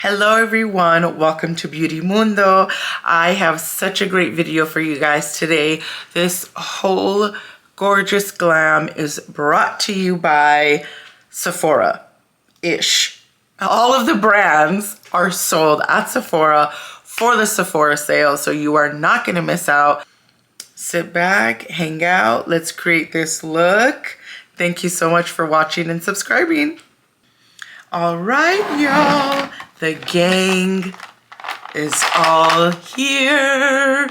Hello everyone, welcome to Beauty Mundo. I have such a great video for you guys today. This whole gorgeous glam is brought to you by Sephora-ish. All of the brands are sold at Sephora for the Sephora sale, so you are not gonna miss out. Sit back, hang out, let's create this look. Thank you so much for watching and subscribing. All right, y'all. The gang is all here.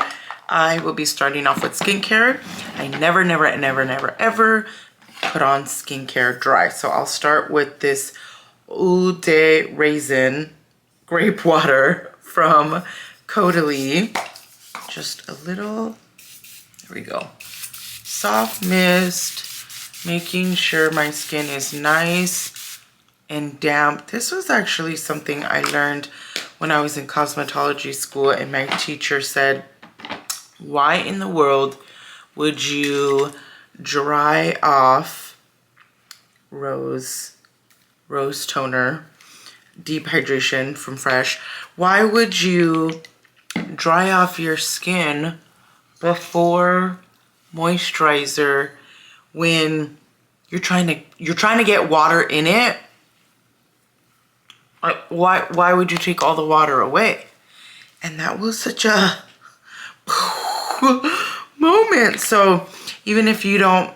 I will be starting off with skincare. I never, ever put on skincare dry. So I'll start with this Eau de Raisin grape water from Caudalie. Just a little, there we go. Soft mist, making sure my skin is nice and damp. This was actually something I learned when I was in cosmetology school, and my teacher said, why in the world would you dry off rose toner, deep hydration from Fresh? Why would you dry off your skin before moisturizer when you're trying to get water in it? Why would you take all the water away? And that was such a moment. So even if you don't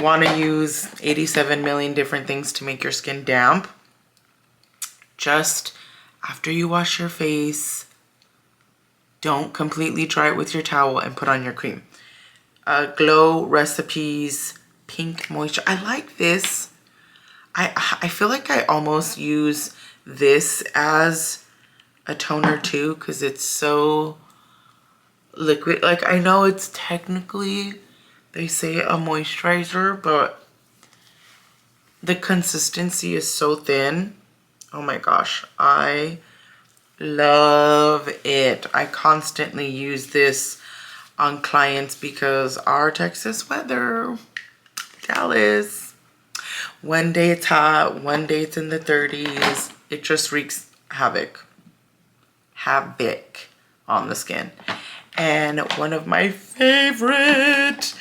want to use 87 million different things to make your skin damp, just after you wash your face, don't completely dry it with your towel and put on your cream. Glow Recipes Pink Moisture. I like this. I feel like I almost use this as a toner too, because it's so liquid. Like, I know it's technically, they say, a moisturizer, but the consistency is so thin. Oh my gosh, I love it. I constantly use this on clients because our Texas weather, Dallas, one day it's hot, one day it's in the 30s. It just wreaks havoc on the skin. And one of my favorite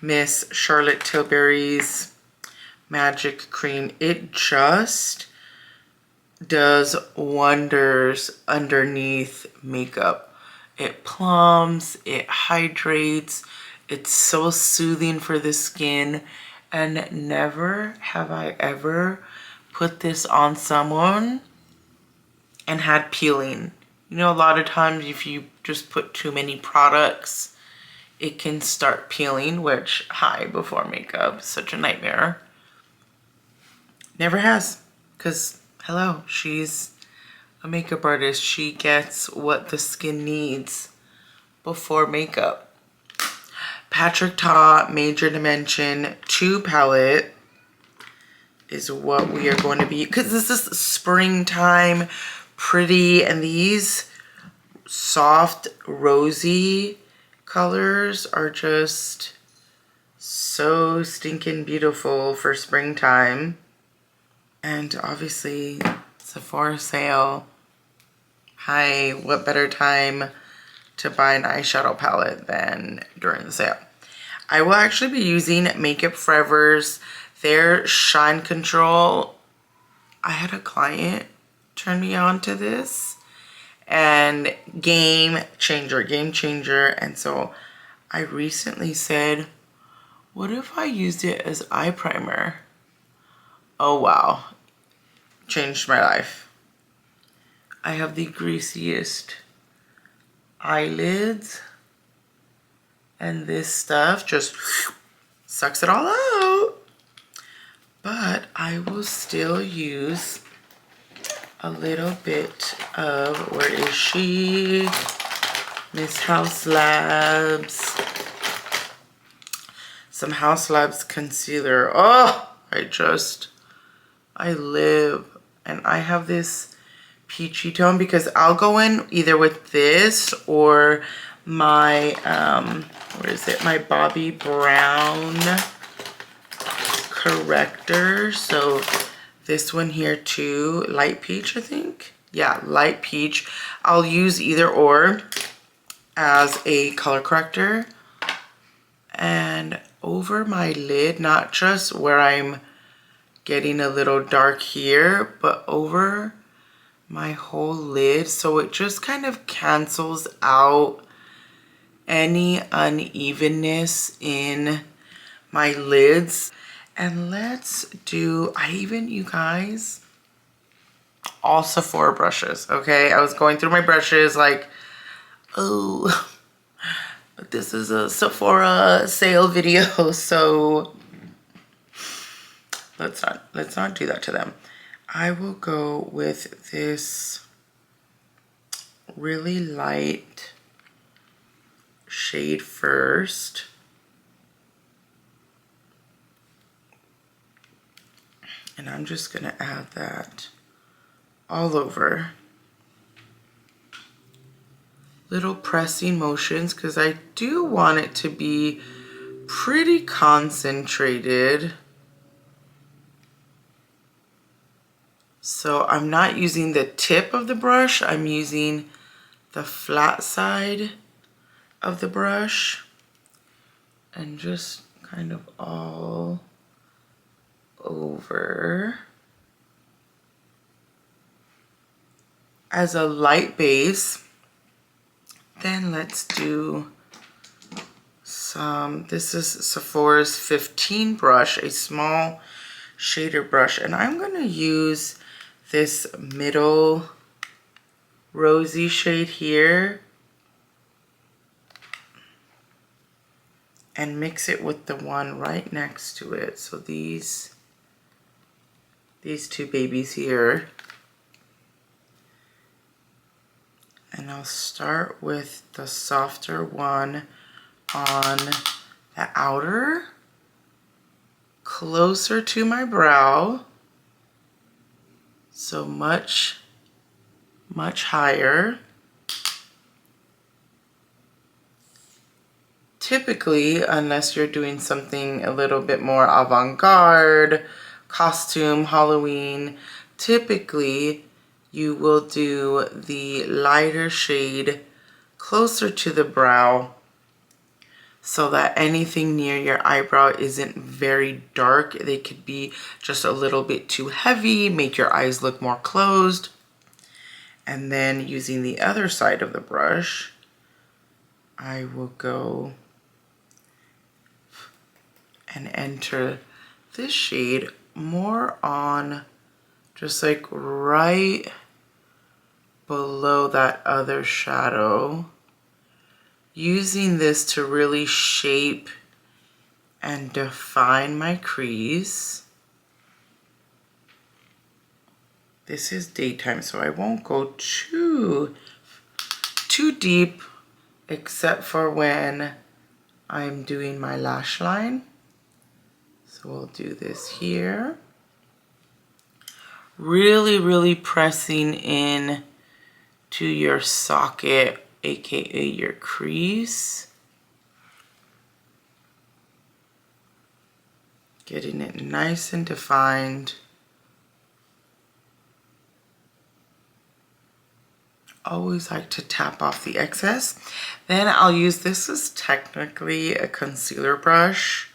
Miss Charlotte Tilbury's Magic Cream. It just does wonders underneath makeup. It plumps, it hydrates. It's so soothing for the skin, and never have I ever put this on someone and had peeling. You know, a lot of times if you just put too many products, it can start peeling, which, hi, before makeup, such a nightmare. Never has, because, hello, she's a makeup artist. She gets what the skin needs before makeup. Patrick Ta Major Dimension 2 palette is what we are going to be, because this is springtime, pretty, and these soft rosy colors are just so stinking beautiful for springtime. And obviously Sephora sale. Hi, what better time to buy an eyeshadow palette than during the sale. I will actually be using Makeup Forever's their Shine Control. I had a client turn me on to this, and game changer. And so I recently said, what if I used it as eye primer? Oh wow, changed my life. I have the greasiest eyelids, and this stuff just sucks it all out. But I will still use a little bit of, where is she? Miss Haus Labs. Some Haus Labs concealer. Oh, I live. And I have this peachy tone because I'll go in either with this or my, where is it? My Bobbi Brown corrector. So this one here too, light peach, I think. Yeah, light peach. I'll use either or as a color corrector. And over my lid, not just where I'm getting a little dark here, but over my whole lid, so it just kind of cancels out any unevenness in my lids. And let's do, you guys, all Sephora brushes, okay? I was going through my brushes like, oh, this is a Sephora sale video, so let's not do that to them. I will go with this really light shade first. And I'm just gonna add that all over. Little pressing motions, because I do want it to be pretty concentrated. So I'm not using the tip of the brush, I'm using the flat side of the brush and just kind of all over. As a light base, then let's do some, this is Sephora's 15 brush, a small shader brush, and I'm gonna use this middle rosy shade here and mix it with the one right next to it. So these two babies here. And I'll start with the softer one on the outer, closer to my brow. So much higher. Typically, unless you're doing something a little bit more avant-garde, costume, Halloween, typically you will do the lighter shade closer to the brow so that anything near your eyebrow isn't very dark. They could be just a little bit too heavy, make your eyes look more closed. And then using the other side of the brush, I will go and enter this shade more on just like right below that other shadow, using this to really shape and define my crease. This is daytime, so I won't go too deep, except for when I'm doing my lash line. So we'll do this here. Really pressing in to your socket, aka your crease. Getting it nice and defined. Always like to tap off the excess. Then I'll use, this is technically a concealer brush,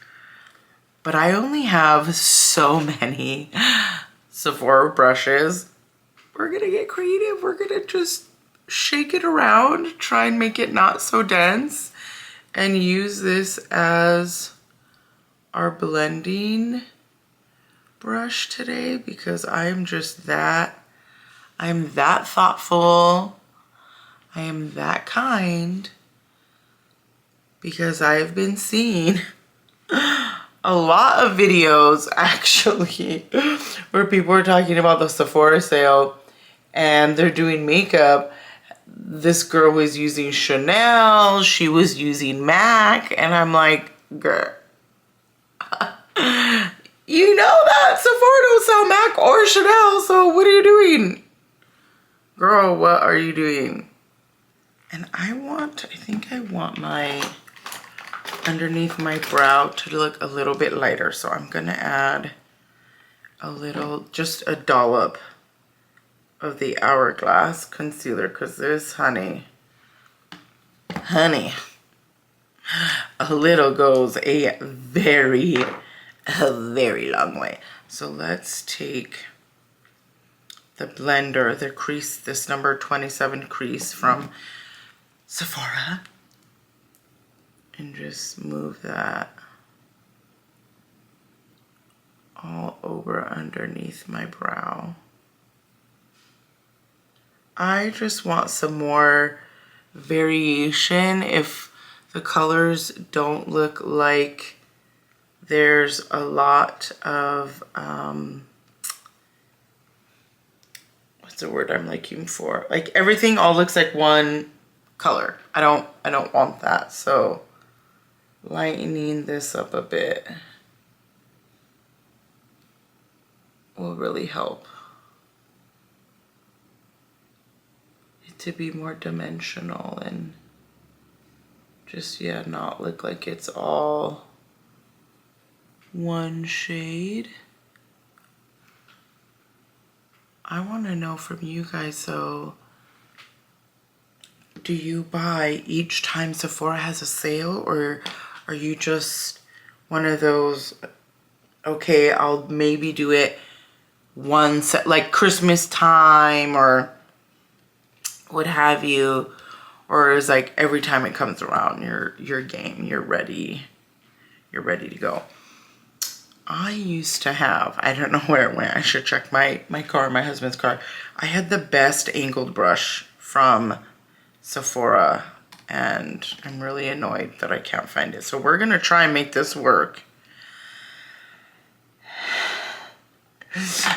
but I only have so many Sephora brushes. We're gonna get creative. We're gonna just shake it around, try and make it not so dense, and use this as our blending brush today, because I'm that thoughtful. I am that kind, because I've been seeing a lot of videos actually where people are talking about the Sephora sale and they're doing makeup. This girl was using Chanel, she was using MAC, and I'm like, girl, you know that Sephora don't sell MAC or Chanel, so what are you doing? Girl, what are you doing? And I think I want my underneath my brow to look a little bit lighter. So I'm gonna add a little, just a dollop of the Hourglass Concealer, because this, honey, a little goes a very long way. So let's take the blender, the crease, this number 27 crease from Sephora, and just move that all over underneath my brow. I just want some more variation. If the colors don't look like there's a lot of, what's the word I'm looking for? Like everything all looks like one color. I don't want that. So lightening this up a bit will really help it to be more dimensional and just, yeah, not look like it's all one shade. I want to know from you guys though, do you buy each time Sephora has a sale, or are you just one of those, okay, I'll maybe do it once, like Christmas time or what have you, or is like every time it comes around, you're game, you're ready to go? I used to have, I don't know where it went, I should check my car, my husband's car. I had the best angled brush from Sephora, and I'm really annoyed that I can't find it. So we're gonna try and make this work.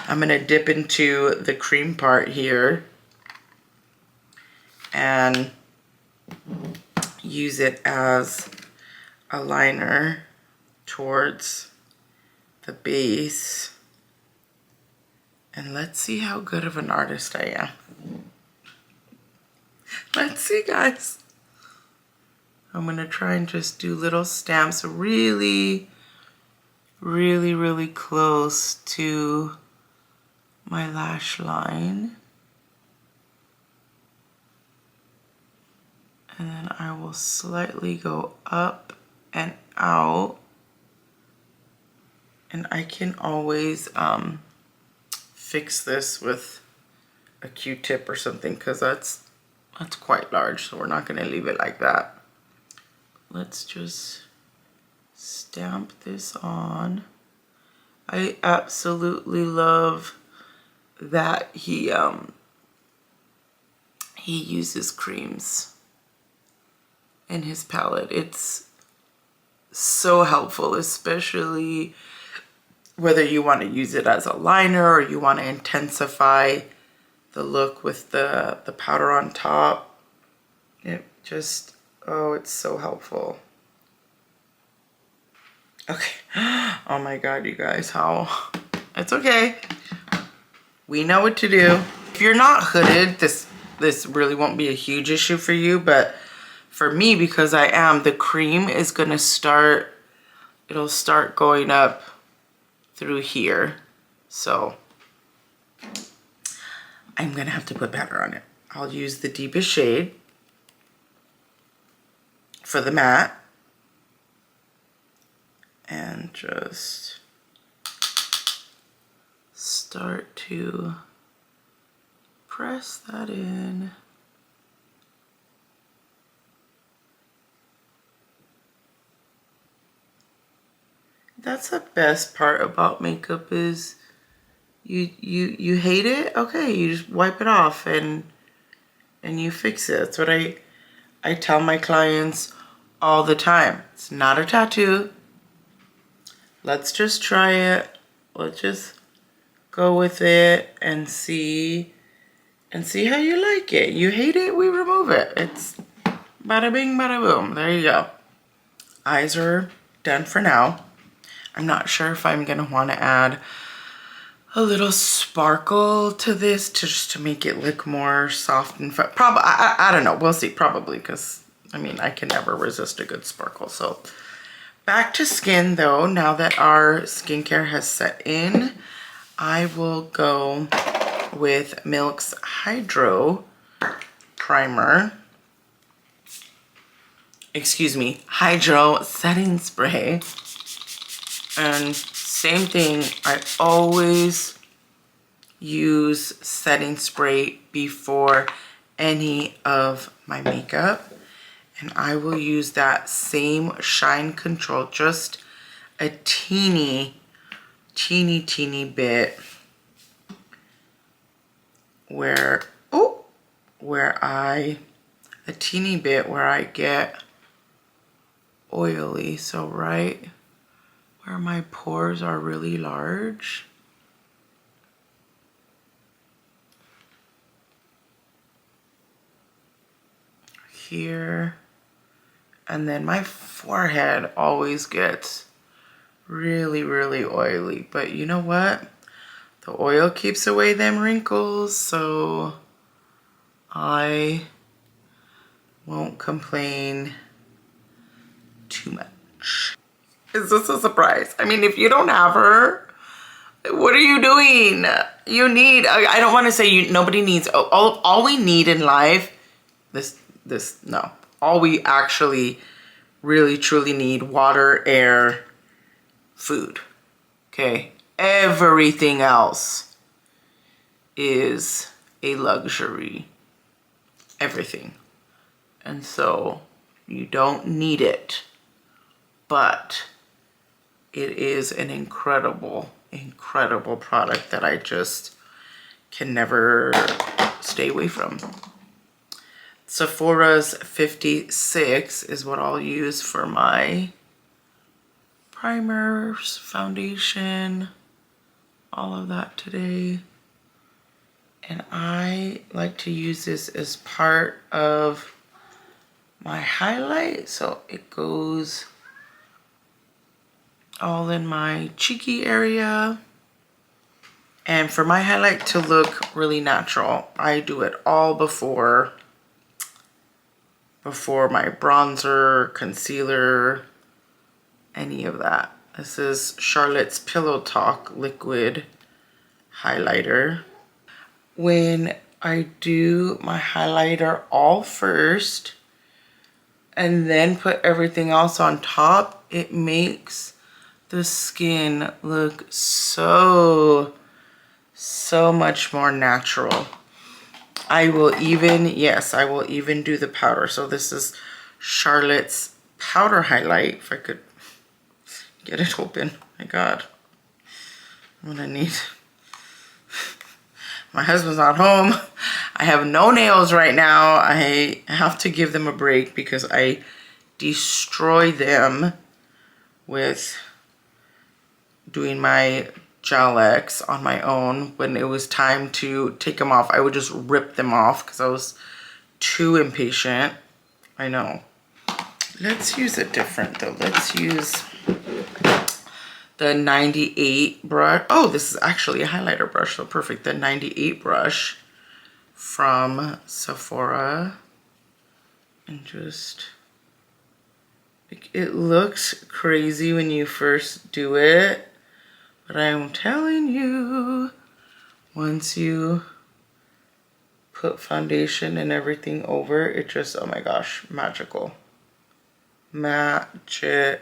I'm gonna dip into the cream part here and use it as a liner towards the base. And let's see how good of an artist I am. Let's see, guys. I'm gonna try and just do little stamps really close to my lash line. And then I will slightly go up and out. And I can always fix this with a Q-tip or something, because that's quite large, so we're not going to leave it like that. Let's just stamp this on. I absolutely love that he uses creams in his palette. It's so helpful, especially whether you want to use it as a liner or you want to intensify the look with the powder on top. It just, oh, it's so helpful. Okay. Oh my God, you guys, how? It's okay. We know what to do. If you're not hooded, this really won't be a huge issue for you, but for me, because I am, the cream is gonna start, it'll start going up through here. So I'm gonna have to put powder on it. I'll use the deepest shade for the matte and just start to press that in. That's the best part about makeup is you hate it, okay, you just wipe it off and you fix it. That's what I tell my clients all the time. It's not a tattoo. Let's just try it. Let's just go with it and see how you like it. You hate it, we remove it. It's bada bing, bada boom. There you go. Eyes are done for now. I'm not sure if I'm gonna want to add a little sparkle to this just to make it look more soft and fun. Probably, I don't know. We'll see. Probably, because I mean, I can never resist a good sparkle. So Back to skin though, now that our skincare has set in, I will go with Milk's Hydro Primer. Excuse me, Hydro Setting Spray. And same thing, I always use setting spray before any of my makeup. And I will use that same shine control, just a teeny bit where I get oily. So right where my pores are really large. Here. And then my forehead always gets really oily. But you know what? The oil keeps away them wrinkles, so I won't complain too much. Is this a surprise? I mean, if you don't have her, what are you doing? You need, I don't want to say nobody needs, all we need in life, no. All we actually really truly need, water, air, food, okay? Everything else is a luxury, everything. And so you don't need it, but it is an incredible product that I just can never stay away from. Sephora's 56 is what I'll use for my primers, foundation, all of that today. And I like to use this as part of my highlight, so it goes all in my cheeky area. And for my highlight to look really natural, I do it all before my bronzer, concealer, any of that. This is Charlotte's Pillow Talk Liquid Highlighter. When I do my highlighter all first and then put everything else on top, it makes the skin look so much more natural. I will even do the powder. So this is Charlotte's Powder Highlight. If I could get it open. My God. I'm gonna need... My husband's not home. I have no nails right now. I have to give them a break because I destroy them with doing my Gel X on my own. When it was time to take them off, I would just rip them off because I was too impatient. I know. Let's use it different though. Let's use the 98 brush. Oh, this is actually a highlighter brush, so perfect. The 98 brush from Sephora. And just, it looks crazy when you first do it. But I'm telling you, once you put foundation and everything over, it just, oh my gosh, magical. Magical.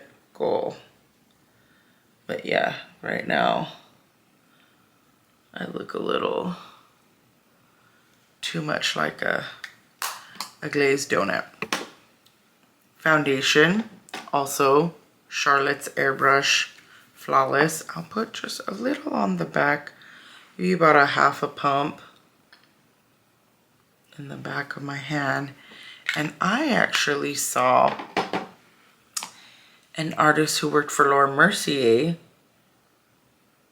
But yeah, right now, I look a little too much like a glazed donut. Foundation, also Charlotte's Airbrush Flawless. I'll put just a little on the back, maybe about a half a pump in the back of my hand. And I actually saw an artist who worked for Laura Mercier,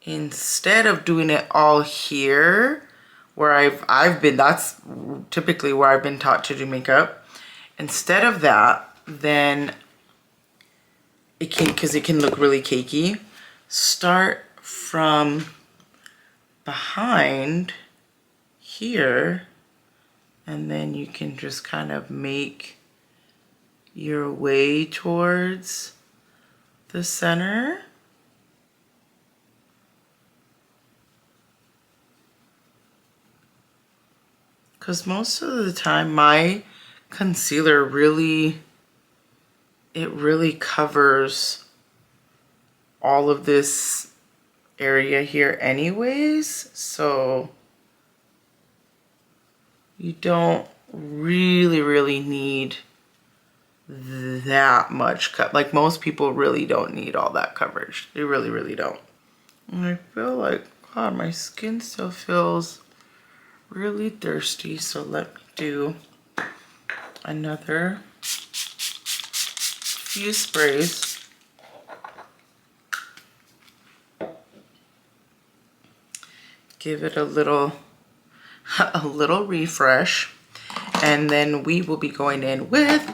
instead of doing it all here, where I've been, that's typically where I've been taught to do makeup. Instead of that, then it can, because it can look really cakey, start from behind here, and then you can just kind of make your way towards the center. Because most of the time my concealer really covers all of this area here anyways, so you don't really need that much cut. Like most people really don't need all that coverage. They really don't. And I feel like, God, my skin still feels really thirsty, so let me do another few sprays. Give it a little refresh, and then we will be going in with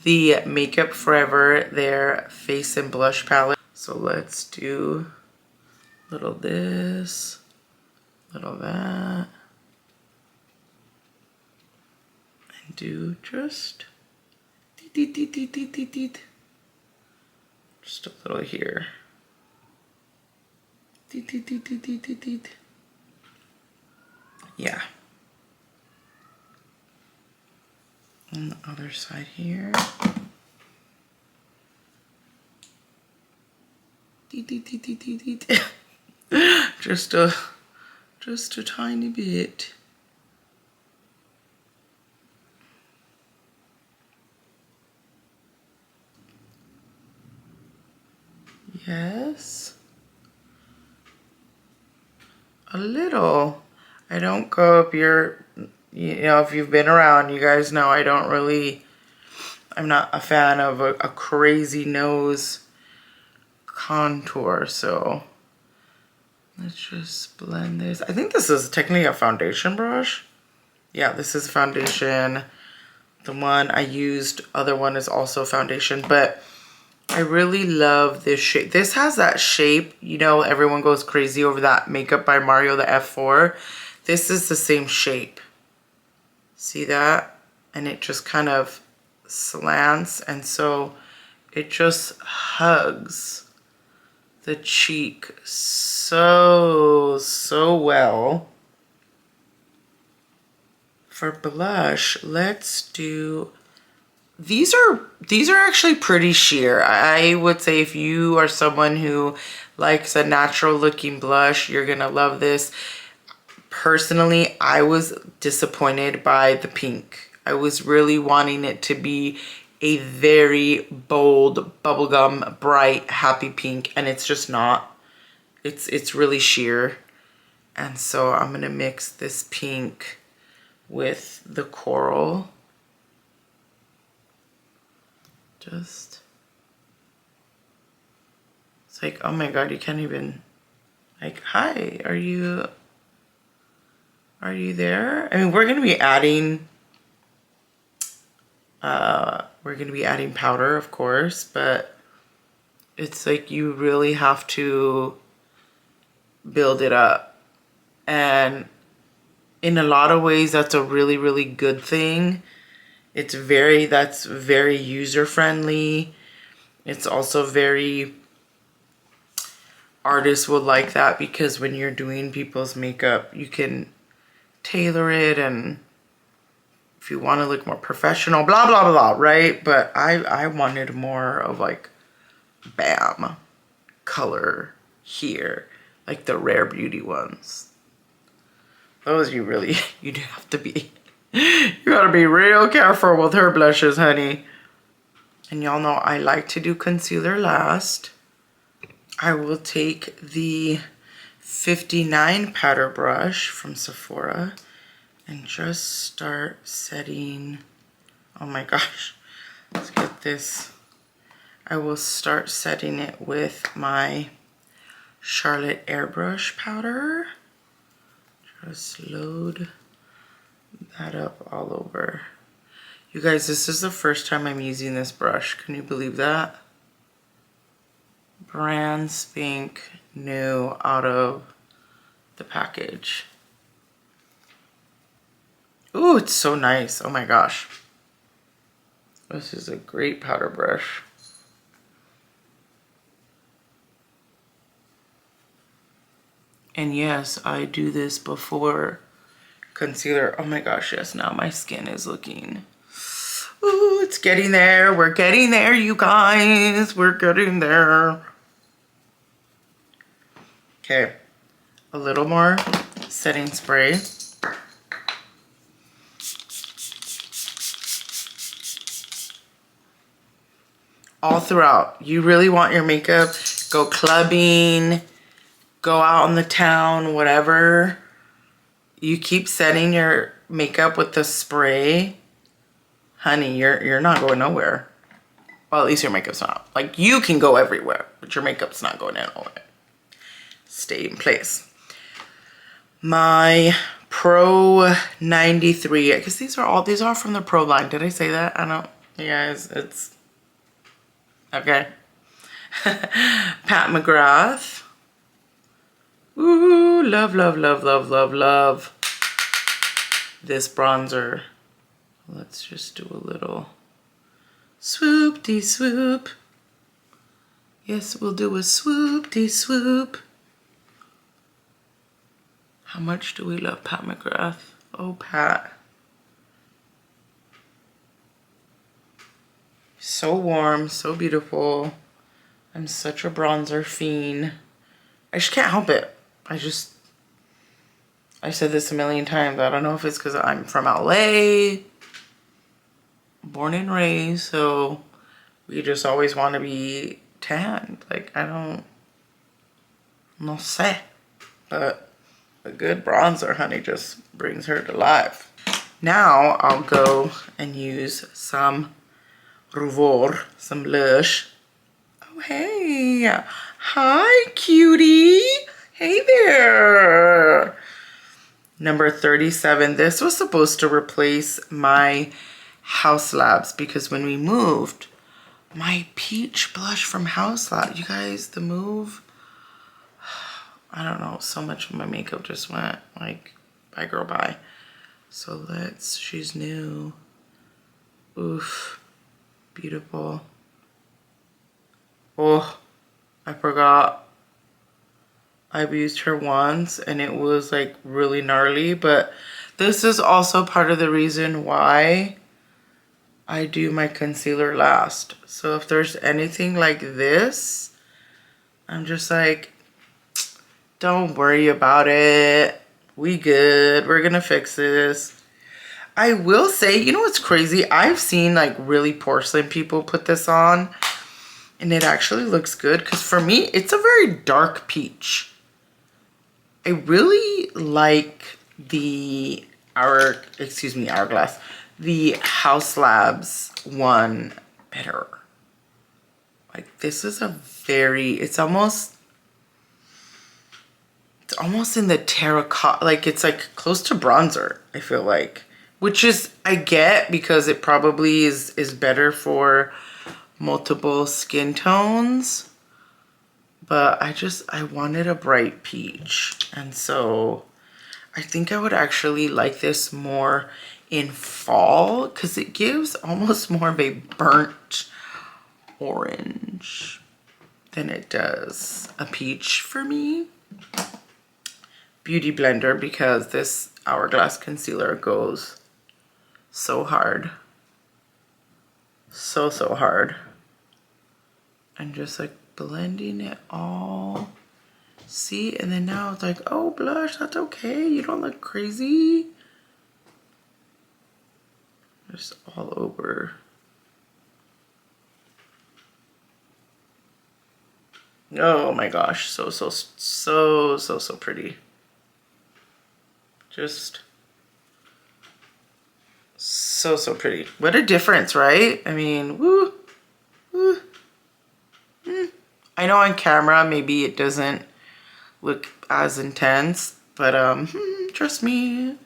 the Makeup Forever their face and blush palette. So let's do little this, little that, and do just just a little here. Yeah. On the other side here. Just a tiny bit. Yes. A little. I don't go up your, you know, if you've been around, you guys know I'm not a fan of a crazy nose contour, so let's just blend this. I think this is technically a foundation brush. Yeah, this is foundation. The one I used, other one is also foundation, but I really love this shape. This has that shape, you know, everyone goes crazy over that Makeup by Mario, the F4. This is the same shape. See that? And it just kind of slants, and so it just hugs the cheek so well. For blush, let's do, these are actually pretty sheer. I would say if you are someone who likes a natural looking blush, you're gonna love this. Personally, I was disappointed by the pink. I was really wanting it to be a very bold, bubblegum, bright, happy pink, and it's just not. It's really sheer. And so I'm gonna mix this pink with the coral. Just, it's like, oh my God, you can't even, like, hi, are you there? I mean, we're gonna be adding powder, of course, but it's like you really have to build it up. And in a lot of ways, that's a really good thing. That's very user-friendly. It's also very, artists will like that because when you're doing people's makeup, you can tailor it, and if you want to look more professional, blah blah blah, right? But I wanted more of like, bam, color here, like the Rare Beauty ones. Those you do have to be, you gotta be real careful with her blushes, honey. And y'all know I like to do concealer last. I will take the 59 powder brush from Sephora and just start setting, oh my gosh, let's get this. I will start setting it with my Charlotte Airbrush powder. Just load that up all over. You guys, this is the first time I'm using this brush. Can you believe that? Brand spank new out of the package. Ooh, it's so nice. Oh my gosh. This is a great powder brush. And yes, I do this before concealer. Oh my gosh, yes, now my skin is looking, ooh, it's getting there. We're getting there, you guys. We're getting there. Okay, a little more setting spray. All throughout. You really want your makeup, go clubbing, go out in the town, whatever. You keep setting your makeup with the spray, honey, you're not going nowhere. Well, at least your makeup's not. Like, you can go everywhere, but your makeup's not going anywhere. Stay in place. My Pro 93. I guess these are from the Pro line. Did I say that? I don't. Yeah, it's okay. Pat McGrath. Ooh, love, love, love, love, love, love this bronzer. Let's just do a little swoop-de-swoop. Yes, we'll do a swoop-de-swoop. How much do we love Pat McGrath? Oh, Pat. So warm, so beautiful. I'm such a bronzer fiend. I just can't help it. I've said this a million times. I don't know if it's because I'm from LA, born and raised, so we just always want to be tanned. Like, I don't, no sé. But a good bronzer, honey, just brings her to life. Now I'll go and use some Rouvor, some Lush. Oh, hey. Hi, cutie. Hey there. Number 37. This was supposed to replace my Haus Labs because when we moved, my peach blush from Haus Labs, you guys, the move, I don't know, so much of my makeup just went like, bye girl, bye. So she's new. Oof, beautiful. Oh, I forgot. I've used her once and it was like really gnarly, but this is also part of the reason why I do my concealer last. So if there's anything like this, I'm just like, don't worry about it. We good. We're gonna fix this. I will say, you know what's crazy? I've seen like really porcelain people put this on and it actually looks good because for me, it's a very dark peach. I really like the Hourglass, the Haus Labs one better. Like, this is it's almost in the terracotta, like it's like close to bronzer, I feel like, which is, I get, because it probably is better for multiple skin tones. But I wanted a bright peach. And so I think I would actually like this more in fall because it gives almost more of a burnt orange than it does a peach for me. Beauty blender, because this Hourglass concealer goes so hard. So hard. And just like blending it all. See, and then now it's like, oh, blush, that's okay, you don't look crazy. Just all over. Oh my gosh, so pretty. Just so pretty. What a difference, right? I mean, woo. I know on camera maybe it doesn't look as intense, but trust me,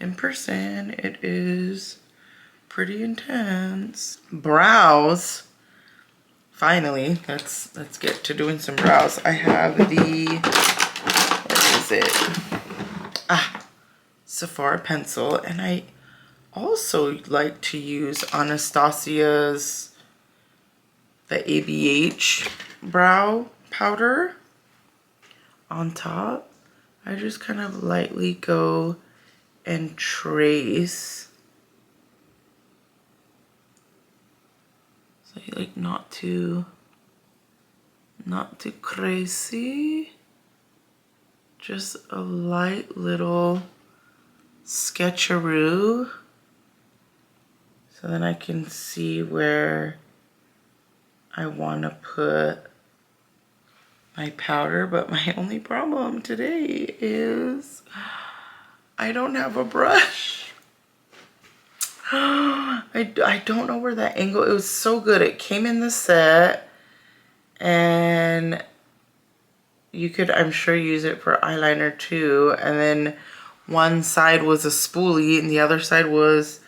in person it is pretty intense. Brows. Finally, let's get to doing some brows. I have the, what is it? Sephora pencil, and I also like to use Anastasia's the ABH brow powder on top. I just kind of lightly go and trace. So like not too crazy. Just a light little sketcheroo. So then I can see where I want to put my powder, but my only problem today is I don't have a brush. I don't know where that angle, it was so good. It came in the set and you could, I'm sure, use it for eyeliner too. And then one side was a spoolie and the other side was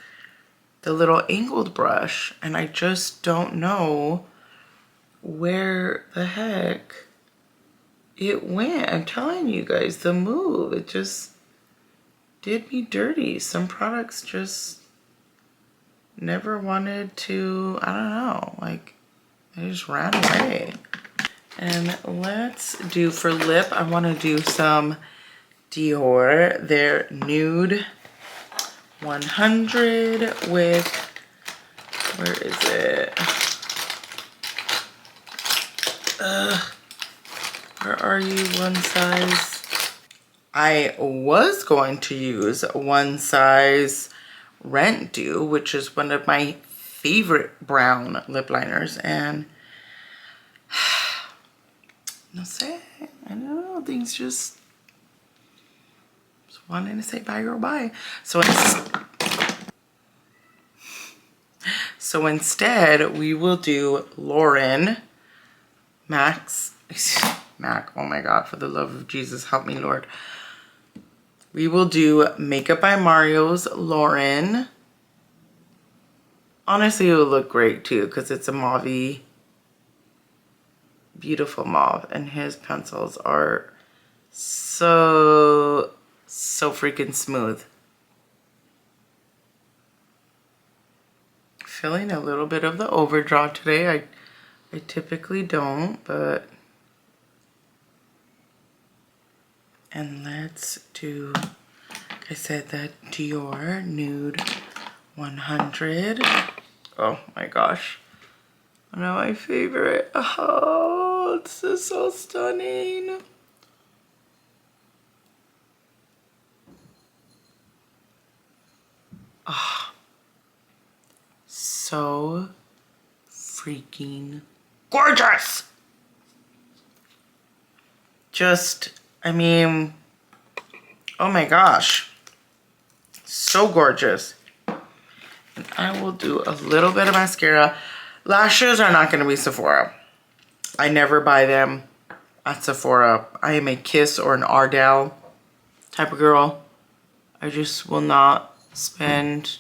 the little angled brush. And I just don't know where the heck it went. I'm telling you guys, the move, it just did me dirty. Some products just never wanted to, I don't know, like they just ran away. And let's do for lip, I want to do some Dior, their Nude 100 with, where is it? Where are you? One size. I was going to use One Size Rent Dew, which is one of my favorite brown lip liners, and no say, I don't know, things just wanting to say bye or bye. So instead, we will do Lauren Mac, oh my God, for the love of Jesus, help me, Lord. We will do Makeup by Mario's Lauren. Honestly, it will look great too, because it's a mauve-y, beautiful mauve, and his pencils are so freaking smooth. Feeling a little bit of the overdraw today. I typically don't, but, and let's do, like I said, the Dior Nude 100. Oh my gosh. One of my favorite. Oh, this is so stunning. Ah, oh, so freaking gorgeous. Just, I mean, oh my gosh, so gorgeous. And I will do a little bit of mascara. Lashes are not going to be Sephora. I never buy them at Sephora. I am a Kiss or an Ardell type of girl. I just will not spend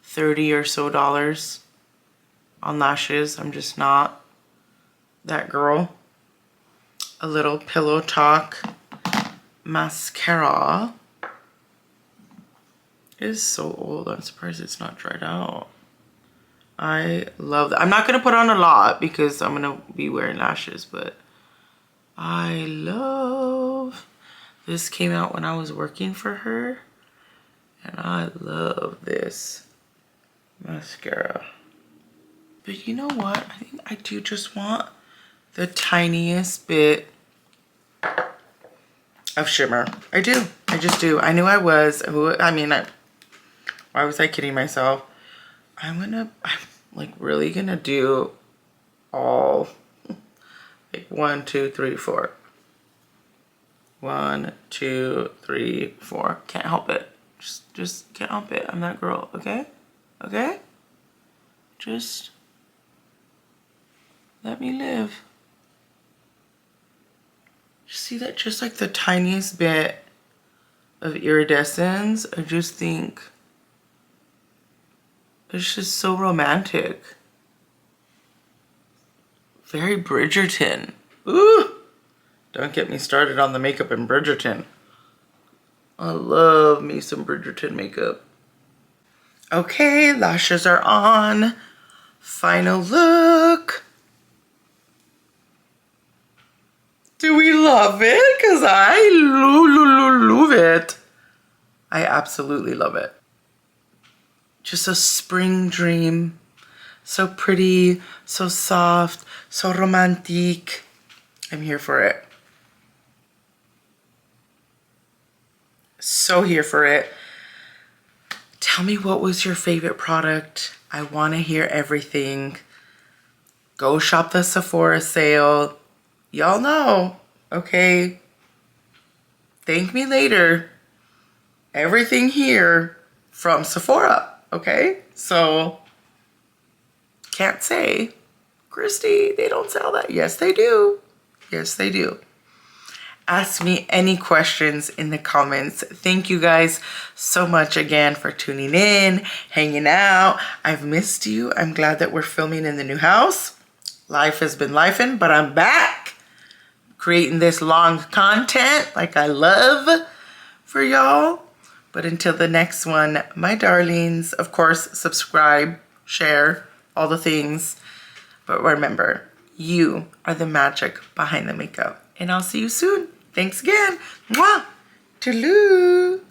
$30 or so on lashes. I'm just not that girl. A little Pillow Talk mascara. It is so old. I'm surprised it's not dried out. I love that. I'm not going to put on a lot because I'm going to be wearing lashes, but I love, this came out when I was working for her, and I love this mascara. But you know what? I think I do just want the tiniest bit of shimmer. I do. I just do. I knew I was. I mean, why was I kidding myself? I'm like really gonna do all, like 1, 2, 3, 4. 1, 2, 3, 4. Can't help it. Just can't help it. I'm that girl, okay? Okay? Just let me live. See that, just like the tiniest bit of iridescence, I just think it's just so romantic. Very Bridgerton. Ooh! Don't get me started on the makeup in Bridgerton. I love me some Bridgerton makeup. Okay, lashes are on. Final look. Do we love it? Because I love it. I absolutely love it. Just a spring dream. So pretty, so soft, so romantic. I'm here for it. So here for it. Tell me, what was your favorite product? I want to hear everything. Go shop the Sephora sale. Y'all know, okay? Thank me later. Everything here from Sephora, okay? So, can't say, Christy, they don't sell that. Yes, they do. Yes, they do. Ask me any questions in the comments. Thank you guys so much again for tuning in, hanging out. I've missed you. I'm glad that we're filming in the new house. Life has been lifing, but I'm back creating this long content like I love for y'all. But until the next one, my darlings, of course, subscribe, share, all the things. But remember, you are the magic behind the makeup. And I'll see you soon. Thanks again. Mwah. Toodaloo.